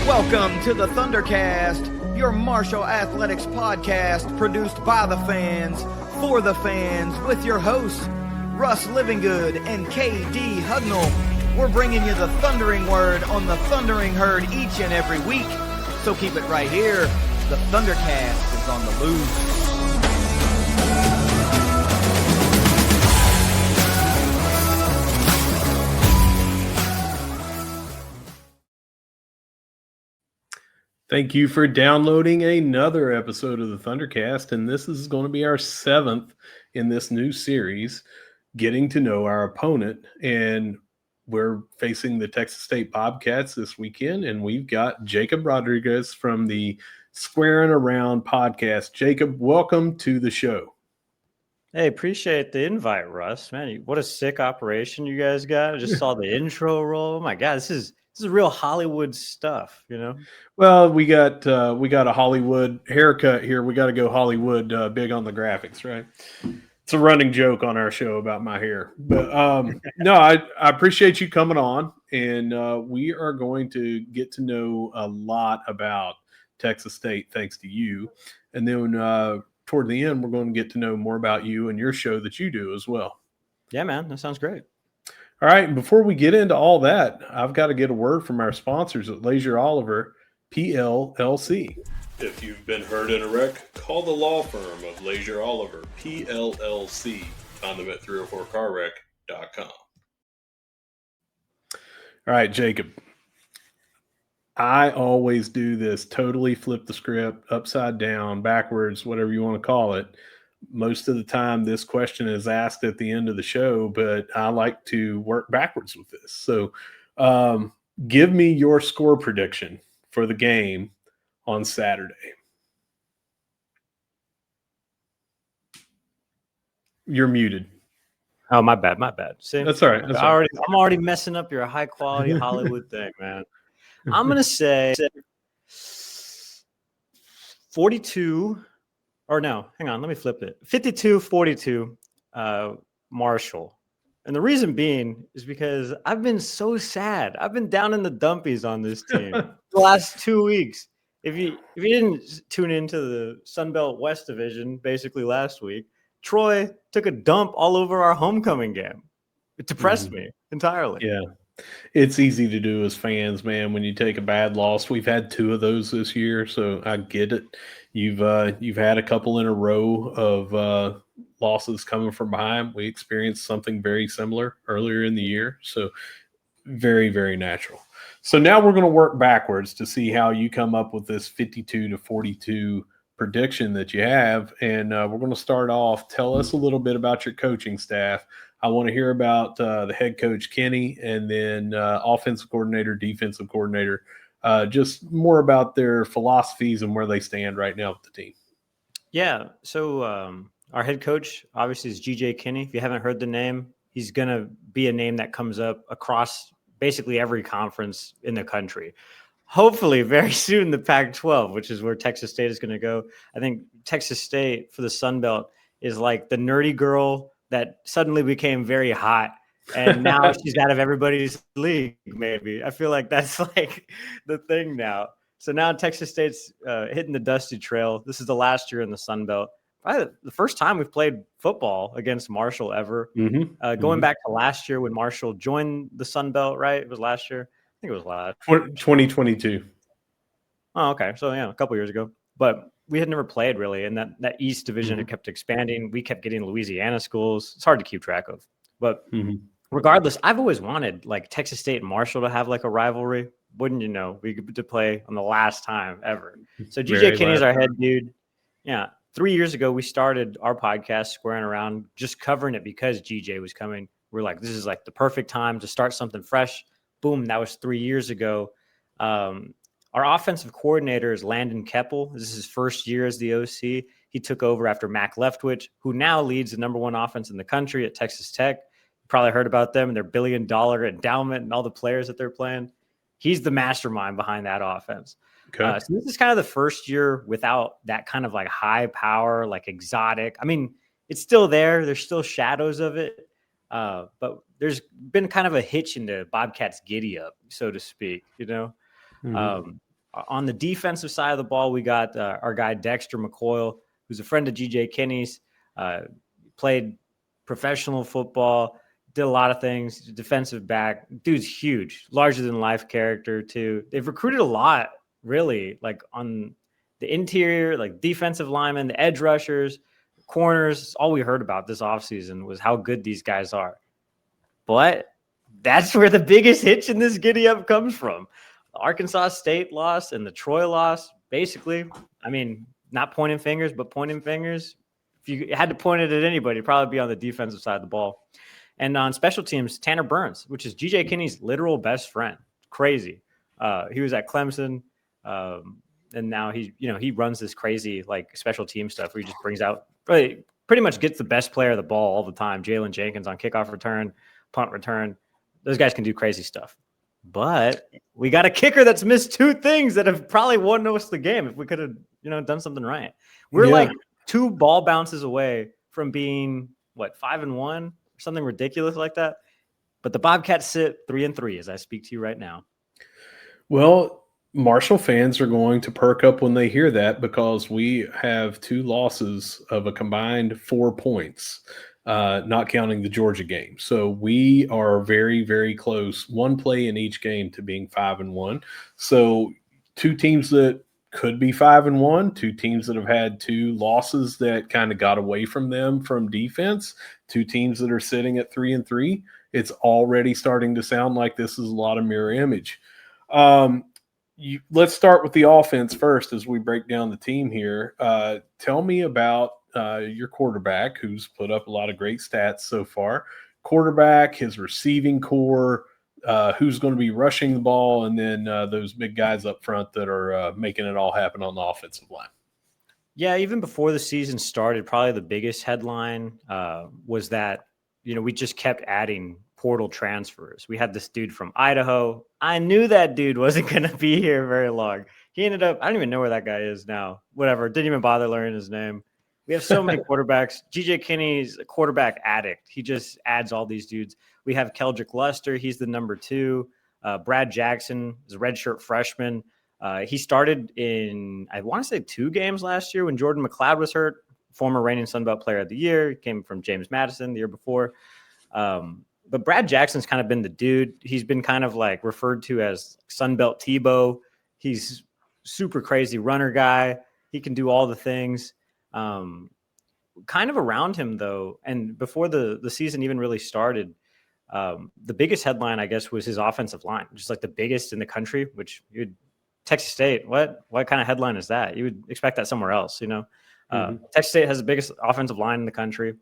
Welcome to the ThunderCast, your Marshall Athletics podcast produced by the fans, for the fans, with your hosts, Russ Livingood and KD Hugnall. We're bringing you the thundering word on the thundering herd each and every week. So keep it right here. The ThunderCast is on the loose. Thank you for downloading another episode of the ThunderCast, and this is going to be our 7th in this new series, getting to know our opponent. And we're facing the Texas State Bobcats this weekend, and we've got Jacob Rodriguez from the Squarin Around podcast. Jacob, welcome to the show. Hey, appreciate the invite, Russ. Man, what a sick operation you guys got. I just saw the intro roll. Oh my God, this is real Hollywood stuff, you know? Well, we got a Hollywood haircut here. We got to go Hollywood big on the graphics, right? It's a running joke on our show about my hair. But no, I appreciate you coming on, and we are going to get to know a lot about Texas State thanks to you. And then toward the end, we're going to get to know more about you and your show that you do as well. Yeah, man, that sounds great. All right, and before we get into all that, I've got to get a word from our sponsors at Leasure Oliver PLLC. If you've been hurt in a wreck, call the law firm of Leasure Oliver PLLC. Found them at 304carwreck.com. All right, Jacob. I always do this, totally flip the script, upside down, backwards, whatever you want to call it. Most of the time, this question is asked at the end of the show, but I like to work backwards with this. So give me your score prediction for the game on Saturday. You're muted. Oh, my bad. See, that's all right. I'm already messing up your high quality Hollywood thing, man. I'm gonna say 42. Or no, hang on, let me flip it. 52-42 Marshall. And the reason being is because I've been so sad. I've been down in the dumpies on this team the last 2 weeks. If you didn't tune into the Sunbelt West Division basically last week, Troy took a dump all over our homecoming game. It depressed me entirely. Yeah. It's easy to do as fans, man, when you take a bad loss. We've had 2 of those this year, so I get it. You've had a couple in a row of losses coming from behind. We experienced something very similar earlier in the year, so very, very natural. So now we're going to work backwards to see how you come up with this 52-42 prediction that you have, and we're going to start off. Tell us a little bit about your coaching staff. I want to hear about the head coach, Kenny, and then offensive coordinator, defensive coordinator, just more about their philosophies and where they stand right now with the team. Yeah, so our head coach, obviously, is G.J. Kinney. If you haven't heard the name, he's going to be a name that comes up across basically every conference in the country. Hopefully, very soon, the Pac-12, which is where Texas State is going to go. I think Texas State for the Sun Belt is like the nerdy girl that suddenly became very hot, and now she's out of everybody's league, maybe. I feel like that's like the thing now. So now Texas State's hitting the dusty trail. This is the last year in the Sun Belt. Probably the first time we've played football against Marshall ever. Going back to last year when Marshall joined the Sun Belt, right? It was last year. I think it was last 2022. Oh, okay. So, yeah, a couple years ago. But we had never played really. And that East Division it kept expanding. We kept getting Louisiana schools. It's hard to keep track of. But regardless, I've always wanted like Texas State and Marshall to have like a rivalry. Wouldn't you know? We get to play on the last time ever. So G.J. Kinney is our head dude. Yeah. 3 years ago, we started our podcast, Squaring Around, just covering it because G.J. was coming. We're like, this is like the perfect time to start something fresh. Boom. That was 3 years ago. Our offensive coordinator is Landon Keppel. This is his first year as the OC. He took over after Mac Leftwich, who now leads the number 1 offense in the country at Texas Tech. You probably heard about them and their $1 billion endowment and all the players that they're playing. He's the mastermind behind that offense. Okay. So this is kind of the first year without that kind of like high power, like exotic. I mean, it's still there. There's still shadows of it. But there's been kind of a hitch into Bobcats giddy up, so to speak, you know? On the defensive side of the ball, we got our guy Dexter McCoyle, who's a friend of GJ Kinney's, played professional football, did a lot of things, defensive back. Dude's huge, larger than life character too. They've recruited a lot, really, like on the interior, like defensive linemen, the edge rushers, corners. All we heard about this offseason was how good these guys are. But that's where the biggest hitch in this giddy up comes from. The Arkansas State loss and the Troy loss, basically. I mean, not pointing fingers, but pointing fingers. If you had to point it at anybody, it'd probably be on the defensive side of the ball. And on special teams, Tanner Burns, which is GJ Kinney's literal best friend. Crazy. He was at Clemson, and now he runs this crazy like special team stuff where he just brings out pretty much gets the best player of the ball all the time. Jalen Jenkins on kickoff return, punt return. Those guys can do crazy stuff. But we got a kicker that's missed 2 things that have probably won us the game if we could have done something right. We're like 2 ball bounces away from being 5-1 or something ridiculous like that. But the Bobcats sit 3-3 as I speak to you right now. Well, Marshall fans are going to perk up when they hear that because we have 2 losses of a combined 4 points. Not counting the Georgia game. So we are very, very close, 1 play in each game to being 5-1. So 2 teams that could be 5-1, 2 teams that have had 2 losses that kind of got away from them from defense, 2 teams that are sitting at 3-3. It's already starting to sound like this is a lot of mirror image. Let's start with the offense first as we break down the team here. Tell me about your quarterback, who's put up a lot of great stats so far. Quarterback, his receiving core, who's going to be rushing the ball, and then those big guys up front that are making it all happen on the offensive line. Yeah, even before the season started, probably the biggest headline was that, we just kept adding portal transfers. We had this dude from Idaho. I knew that dude wasn't going to be here very long. He ended up, I don't even know where that guy is now. Whatever. Didn't even bother learning his name. We have so many quarterbacks. GJ Kinney's a quarterback addict. He just adds all these dudes. We have Keldrick Luster. He's the number 2. Brad Jackson is a redshirt freshman. He started in, I want to say 2 games last year when Jordan McLeod was hurt, former reigning Sun Belt Player of the Year. He came from James Madison the year before. But Brad Jackson's kind of been the dude. He's been kind of like referred to as Sun Belt Tebow. He's super crazy runner guy. He can do all the things. Kind of around him though, and before the season even really started, the biggest headline, I guess, was his offensive line, just like the biggest in the country, which Texas State, what kind of headline is that? You would expect that somewhere else, Texas State has the biggest offensive line in the country.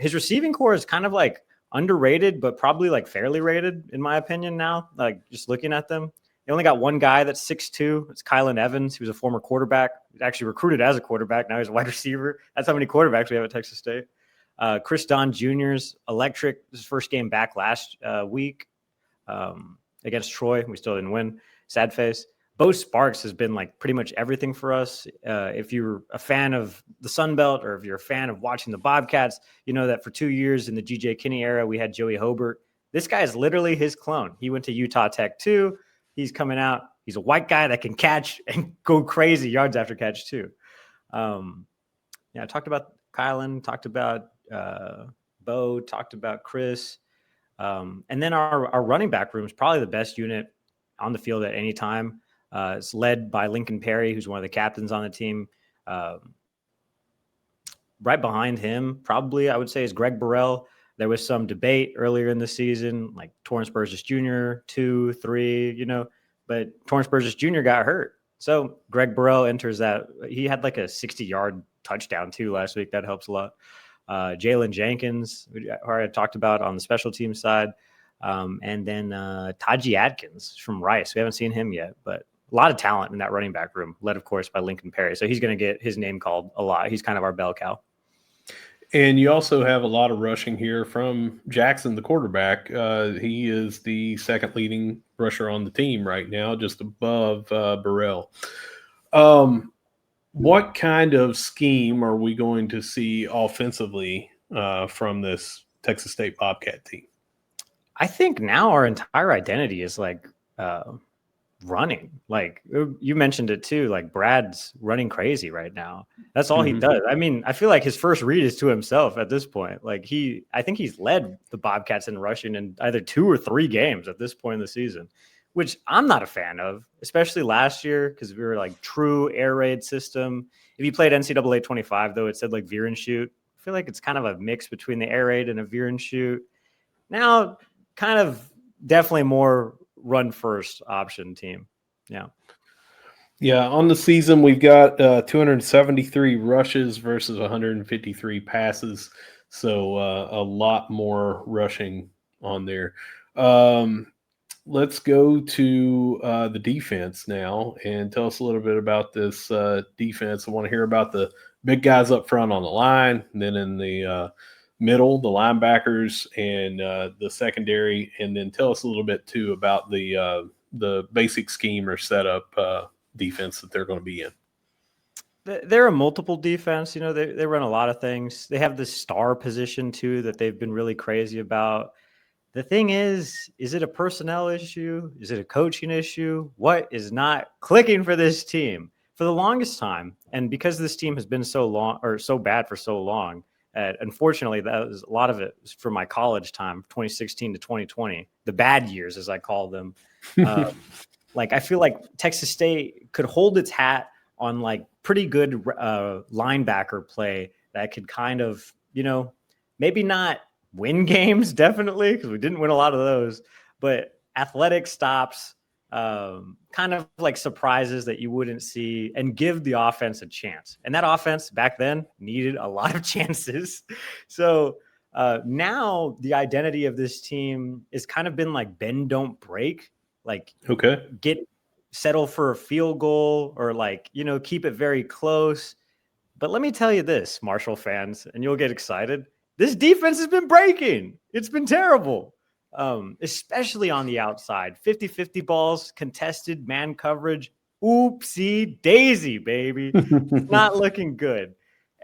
His receiving core is kind of like underrated, but probably like fairly rated in my opinion now, like just looking at them. They only got 1 guy that's 6'2". It's Kylan Evans. He was a former quarterback. He's actually recruited as a quarterback. Now he's a wide receiver. That's how many quarterbacks we have at Texas State. Chris Don Jr.'s electric. His first game back last week against Troy. We still didn't win. Sad face. Bo Sparks has been like pretty much everything for us. If you're a fan of the Sun Belt or if you're a fan of watching the Bobcats, you know that for 2 years in the GJ Kinney era, we had Joey Hobart. This guy is literally his clone. He went to Utah Tech too. He's coming out. He's a white guy that can catch and go crazy yards after catch too. I talked about Kylan, talked about Bo, talked about Chris. And then our running back room is probably the best unit on the field at any time. It's led by Lincoln Perry, who's one of the captains on the team. Right behind him, probably, I would say, is Greg Burrell. There was some debate earlier in the season, like Torrance Burgess Jr., 2, 3, but Torrance Burgess Jr. got hurt. So Greg Burrell enters that. He had like a 60-yard touchdown too last week. That helps a lot. Jalen Jenkins, who I already talked about on the special team side. And then Taji Adkins from Rice. We haven't seen him yet, but a lot of talent in that running back room, led, of course, by Lincoln Perry. So he's going to get his name called a lot. He's kind of our bell cow. And you also have a lot of rushing here from Jackson, the quarterback. He is the second leading rusher on the team right now, just above Burrell. What kind of scheme are we going to see offensively from this Texas State Bobcat team? I think now our entire identity is like running. Like you mentioned it too, like Brad's running crazy right now. That's all he does. I mean, I feel like his first read is to himself at this point. Like I think he's led the Bobcats in rushing in either 2 or 3 games at this point in the season, which I'm not a fan of, especially last year because we were like true air raid system. If you played NCAA 25 though, it said like veer and shoot. I feel like it's kind of a mix between the air raid and a veer and shoot. Now, kind of definitely more run first option team. Yeah, on the season, we've got 273 rushes versus 153 passes. So a lot more rushing on there. Let's go to the defense now and tell us a little bit about this defense. I want to hear about the big guys up front on the line, and then in the middle, the linebackers, and the secondary, and then tell us a little bit, too, about the basic scheme or setup defense that they're going to be in. They're a multiple defense. You know, they run a lot of things. They have this star position too that they've been really crazy about. The thing is it a personnel issue? Is it a coaching issue? What is not clicking for this team for the longest time? And because this team has been so long or so bad for so long, unfortunately, that was a lot of it was from my college time, 2016 to 2020, the bad years as I call them. Like I feel like Texas State could hold its hat on like pretty good linebacker play that could kind of, you know, maybe not win games, definitely, because we didn't win a lot of those, but athletic stops, kind of like surprises that you wouldn't see and give the offense a chance. And that offense back then needed a lot of chances. So now the identity of this team is kind of been like bend, don't break. Like, settle for a field goal or like, you know, keep it very close. But let me tell you this, Marshall fans, and you'll get excited. This defense has been breaking. It's been terrible, especially on the outside. 50-50 balls, contested man coverage. Oopsie daisy, baby. Not looking good.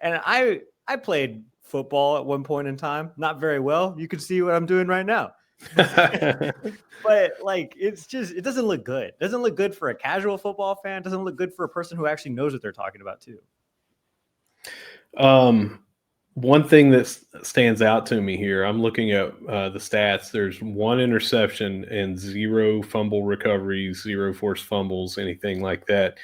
And I played football at one point in time. Not very well. You can see what I'm doing right now. But like it doesn't look good. It doesn't look good for a casual football fan. It doesn't look good for a person who actually knows what they're talking about too. One thing that stands out to me here, I'm looking at the stats. There's 1 interception and 0 fumble recoveries, 0 forced fumbles, anything like that.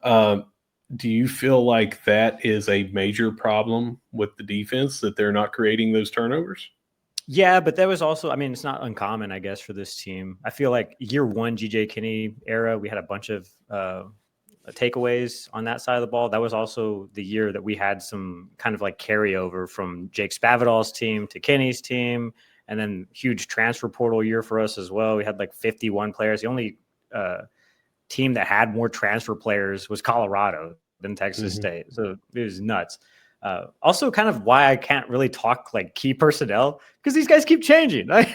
Do you feel like that is a major problem with the defense, that they're not creating those turnovers? Yeah, but that was also, I mean, it's not uncommon, I guess, for this team. I feel like year 1 GJ Kinney era, we had a bunch of takeaways on that side of the ball. That was also the year that we had some kind of like carryover from Jake Spavital's team to Kinney's team, and then huge transfer portal year for us as well. We had like 51 players. The only team that had more transfer players was Colorado than Texas State. So it was nuts. Also kind of why I can't really talk like key personnel, because these guys keep changing. Like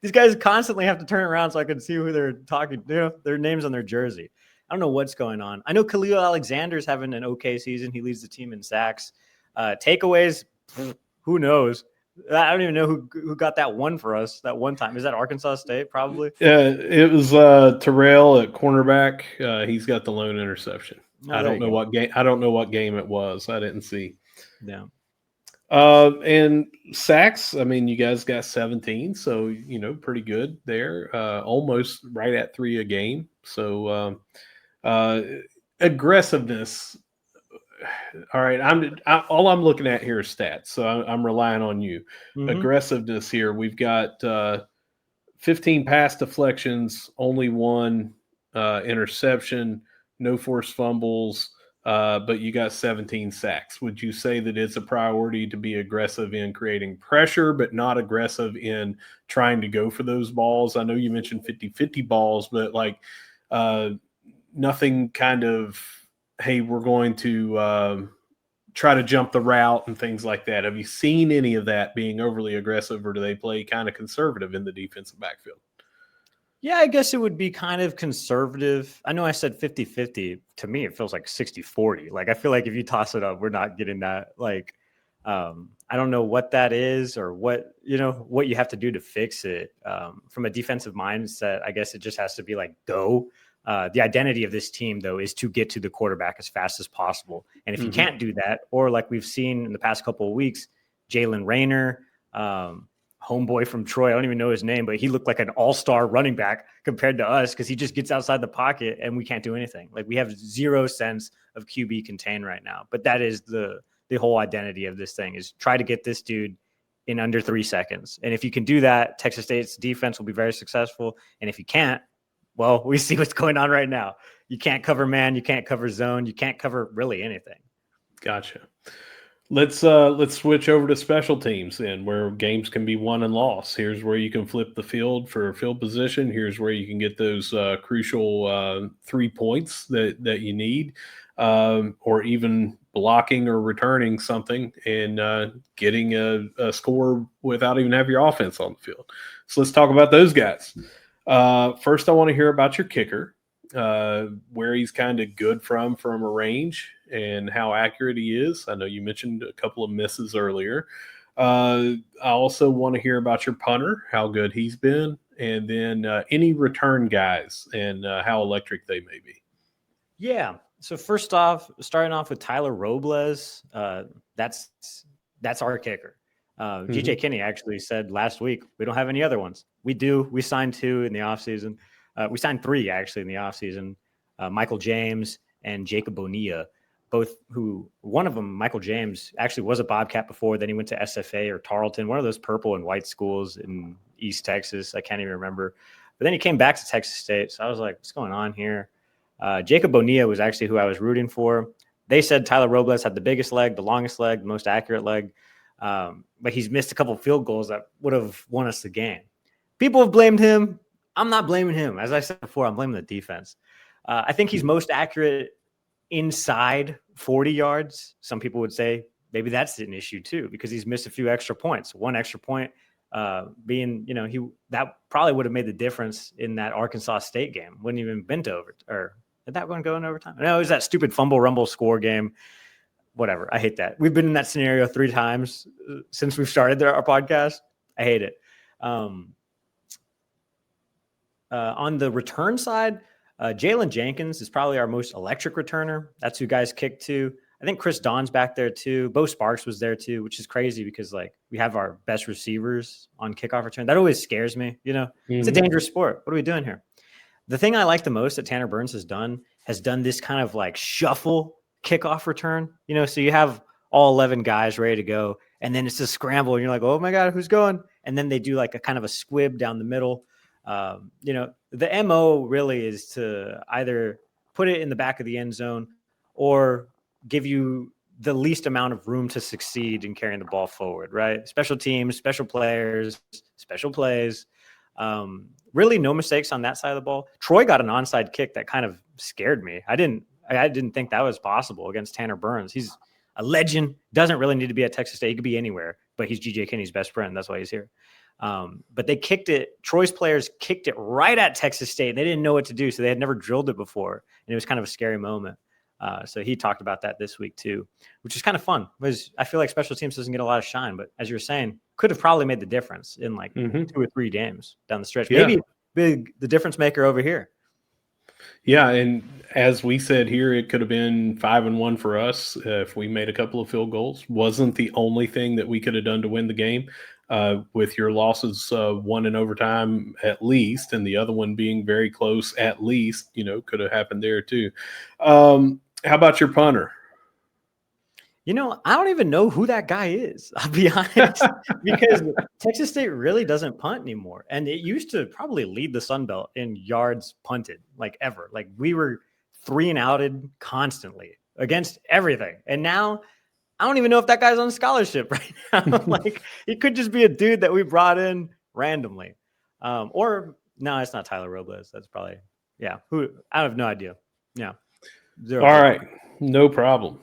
these guys constantly have to turn around so I can see who they're talking, you know, their names on their jersey. I don't know what's going on. I know Khalil Alexander's having an okay season. He leads the team in sacks. Takeaways, who knows? I don't even know who got that one for us that one time. Is that Arkansas State? Probably. It was Terrell at cornerback. He's got the lone interception. Oh, I don't know what game. I don't know what game it was. I didn't see. Yeah. And sacks. I mean, you guys got 17, so you know, pretty good there. Almost right at 3 a game. So aggressiveness. All right, all I'm looking at here is stats, so I'm relying on you. Aggressiveness here. We've got 15 pass deflections, only 1 interception, no forced fumbles, but you got 17 sacks. Would you say that it's a priority to be aggressive in creating pressure, but not aggressive in trying to go for those balls? I know you mentioned 50-50 balls, but like nothing kind of, hey, we're going to try to jump the route and things like that. Have you seen any of that being overly aggressive, or do they play kind of conservative in the defensive backfield? Yeah, I guess it would be kind of conservative. I know I said 50-50. To me, it feels like 60-40. Like, I feel like if you toss it up, we're not getting that. Like, I don't know what that is or what you have to do to fix it. From a defensive mindset, I guess it just has to be like, go. The identity of this team, though, is to get to the quarterback as fast as possible. And if you can't do that, or like we've seen in the past couple of weeks, Jalen Rayner, homeboy from Troy, I don't even know his name, but he looked like an all-star running back compared to us because he just gets outside the pocket and we can't do anything. Like we have zero sense of QB contain right now. But that is the whole identity of this thing, is try to get this dude in under 3 seconds. And if you can do that, Texas State's defense will be very successful. And if you can't, well, we see what's going on right now. You can't cover man, you can't cover zone, you can't cover really anything. Gotcha. Let's switch over to special teams then, where games can be won and lost. Here's where you can flip the field for field position. Here's where you can get those crucial 3 points that you need, or even blocking or returning something and getting a score without even having your offense on the field. So let's talk about those guys. First, I want to hear about your kicker, where he's kind of good from a range and how accurate he is. I know you mentioned a couple of misses earlier. I also want to hear about your punter, how good he's been, and then any return guys and how electric they may be. Yeah. So first off, starting off with Tyler Robles, that's our kicker. GJ Kinney actually said last week, we don't have any other ones. We do. We signed 2 in the offseason. We signed 3 actually in the offseason. Michael James and Jacob Bonilla, both who, one of them, Michael James, actually was a Bobcat before. Then he went to SFA or Tarleton, one of those purple and white schools in East Texas. I can't even remember. But then he came back to Texas State. So I was like, what's going on here? Jacob Bonilla was actually who I was rooting for. They said Tyler Robles had the biggest leg, the longest leg, the most accurate leg. But he's missed a couple of field goals that would have won us the game. People have blamed him. I'm not blaming him. As I said before, I'm blaming the defense. I think he's most accurate inside 40 yards. Some people would say maybe that's an issue too, because he's missed a few extra points. One extra point being, that probably would have made the difference in that Arkansas State game. Wouldn't even been to or did that one go in overtime? No, it was that stupid fumble rumble score game. Whatever. I hate that. We've been in that scenario 3 times since we've started our podcast. I hate it. On the return side, Jalen Jenkins is probably our most electric returner. That's who guys kick to. I think Chris Don's back there too. Bo Sparks was there too, which is crazy because we have our best receivers on kickoff return. That always scares me. It's a dangerous sport. What are we doing here? The thing I like the most that Tanner Burns has done this kind of shuffle kickoff return. So you have all 11 guys ready to go, and then it's a scramble, and you're like, oh my God, who's going? And then they do a kind of a squib down the middle. The MO really is to either put it in the back of the end zone or give you the least amount of room to succeed in carrying the ball forward, right? Special teams, special players, special plays. Really no mistakes on that side of the ball. Troy got an onside kick that kind of scared me. I didn't think that was possible against Tanner Burns. He's a legend, doesn't really need to be at Texas State. He could be anywhere, but he's GJ Kinney's best friend. That's why he's here. But they kicked it. Troy's players kicked it right at Texas State. They didn't know what to do, so they had never drilled it before, and it was kind of a scary moment. So he talked about that this week too, which is kind of fun because I feel like special teams doesn't get a lot of shine, but as you're saying, could have probably made the difference in 2 or 3 games down the stretch. Yeah. Maybe the difference maker over here. Yeah, and as we said here, it could have been 5-1 for us if we made a couple of field goals. Wasn't the only thing that we could have done to win the game. With your losses, one in overtime at least, and the other one being very close at least, could have happened there too. How about your punter? I don't even know who that guy is, I'll be honest, because Texas State really doesn't punt anymore. And it used to probably lead the Sun Belt in yards punted, ever. We were 3-and-outed constantly against everything. And now I don't even know if that guy's on scholarship right now. He could just be a dude that we brought in randomly. Or no, it's not Tyler Robles. That's probably, who I have no idea. Yeah. All right. No problem.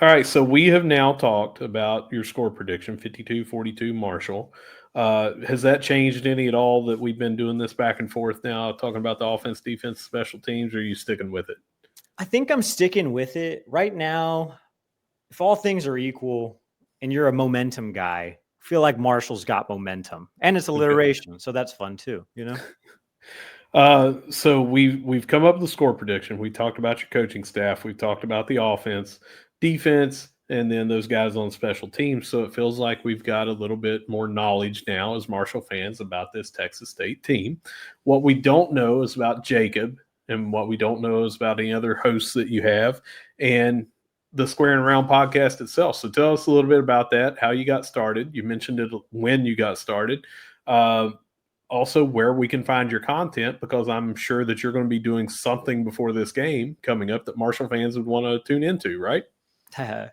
All right, so we have now talked about your score prediction, 52-42 Marshall. Has that changed any at all that we've been doing this back and forth now, talking about the offense, defense, special teams, or are you sticking with it? I think I'm sticking with it. Right now, if all things are equal and you're a momentum guy, I feel like Marshall's got momentum. And it's alliteration, so that's fun too, So we've come up with the score prediction. We talked about your coaching staff. We've talked about the offense, defense, and then those guys on special teams. So it feels like we've got a little bit more knowledge now as Marshall fans about this Texas State team. What we don't know is about Jacob, and what we don't know is about any other hosts that you have, and the Squarin Around podcast itself. So tell us a little bit about that, how you got started. You mentioned it when you got started. Also, where we can find your content, because I'm sure that you're going to be doing something before this game coming up that Marshall fans would want to tune into, right?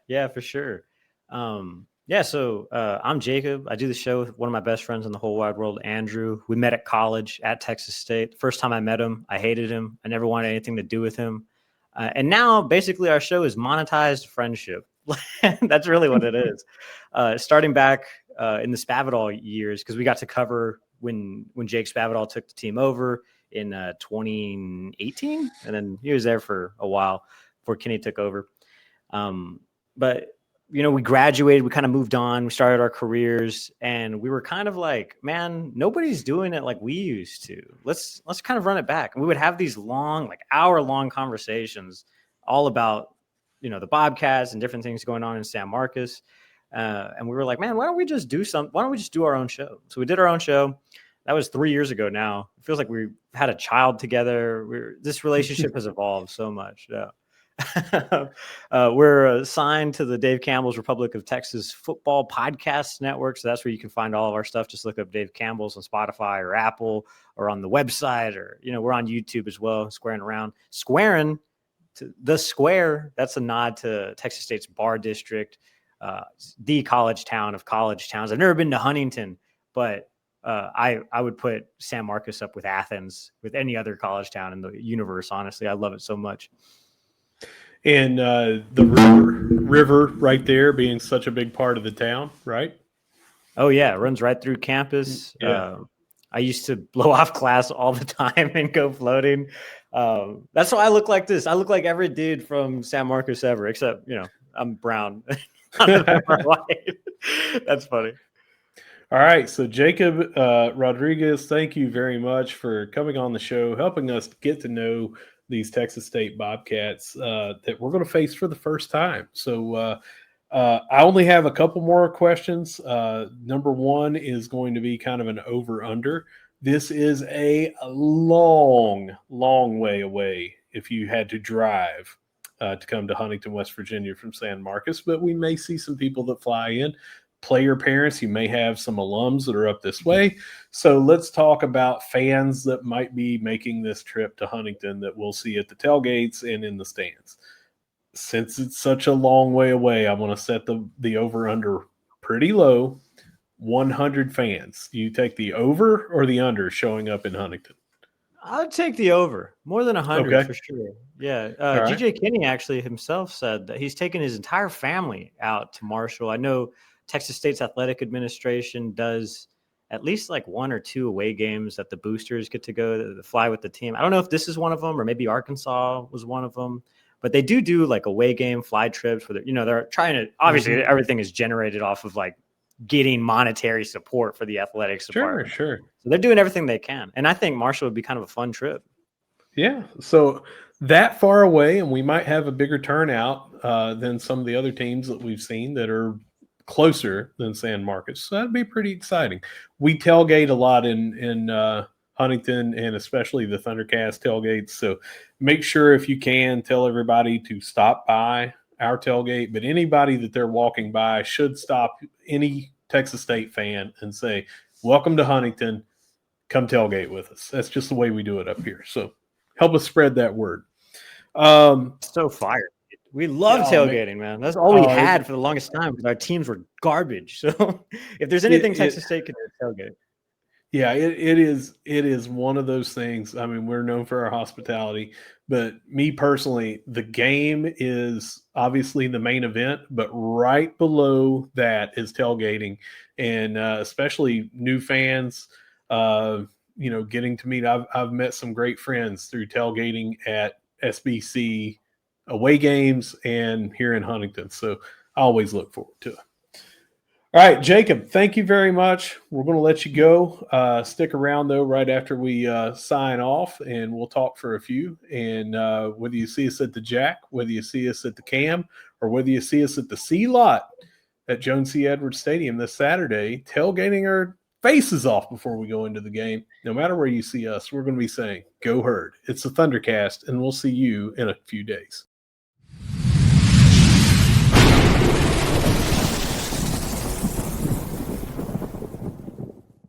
Yeah, for sure. So I'm Jacob. I do the show with one of my best friends in the whole wide world, Andrew. We met at college at Texas State. First time I met him, I hated him. I never wanted anything to do with him. And now basically our show is monetized friendship. That's really what it is. Starting back in the Spavital years, because we got to cover when Jake Spavital took the team over in 2018, and then he was there for a while before Kenny took over. But we graduated, we kind of moved on, we started our careers, and we were kind of like, man, nobody's doing it like we used to. Let's kind of run it back. And we would have these long, like hour-long conversations all about the Bobcats and different things going on in San Marcos. And we were like, man, why don't we just do our own show? So we did our own show. That was 3 years ago now. It feels like we had a child together. This relationship has evolved so much. Yeah. We're signed to the Dave Campbell's Republic of Texas Football Podcast Network. So that's where you can find all of our stuff. Just look up Dave Campbell's on Spotify or Apple or on the website, or, we're on YouTube as well, Squaring Around. Squarin, the Square, that's a nod to Texas State's Bar District, the college town of college towns. I've never been to Huntington, but I would put San Marcos up with Athens, with any other college town in the universe. Honestly, I love it so much. And the river right there being such a big part of the town, right? Oh yeah, it runs right through campus. Yeah. I used to blow off class all the time and go floating. That's why I look like this. I look like every dude from San Marcos ever, except I'm brown. White. That's funny. All right, so Jacob Rodriguez, thank you very much for coming on the show, helping us get to know these Texas State Bobcats that we're going to face for the first time. So I only have a couple more questions. Number one is going to be kind of an over-under. This is a long, long way away if you had to drive to come to Huntington, West Virginia from San Marcos, but we may see some people that fly in. Player parents, you may have some alums that are up this way. So let's talk about fans that might be making this trip to Huntington that we'll see at the tailgates and in the stands. Since it's such a long way away, I'm going to set the over-under pretty low, 100 fans. Do you take the over or the under showing up in Huntington? I'd take the over. More than 100 okay. For sure. Yeah. Right. GJ Kinney actually himself said that he's taken his entire family out to Marshall. I know Texas State's athletic administration does at least like 1 or 2 away games that the boosters get to go to fly with the team. I don't know if this is one of them, or maybe Arkansas was one of them, but they do like away game fly trips where they're trying to, obviously everything is generated off of like getting monetary support for the athletics department. Sure. So they're doing everything they can. And I think Marshall would be kind of a fun trip. Yeah. So that far away, and we might have a bigger turnout than some of the other teams that we've seen that are closer than San Marcos. So that'd be pretty exciting. We tailgate a lot in Huntington, and especially the ThunderCast tailgates. So make sure, if you can, tell everybody to stop by our tailgate. But anybody that they're walking by should stop any Texas State fan and say, "Welcome to Huntington. Come tailgate with us." That's just the way we do it up here. So help us spread that word. So fired. We love tailgating, man. That's all we had for the longest time because our teams were garbage. So if there's anything Texas State can do, tailgate. Yeah, it is one of those things. I mean, we're known for our hospitality, but me personally, the game is obviously the main event, but right below that is tailgating, and especially new fans. Getting to meet. I've met some great friends through tailgating at SBC away games and here in Huntington. So I always look forward to it. All right, Jacob, thank you very much. We're going to let you go. Stick around, though, right after we sign off, and we'll talk for a few. And whether you see us at the Jack, whether you see us at the Cam, or whether you see us at the C Lot at Joan C. Edwards Stadium this Saturday, tailgating our faces off before we go into the game, no matter where you see us, we're going to be saying, go Herd. It's the Thundercast, and we'll see you in a few days.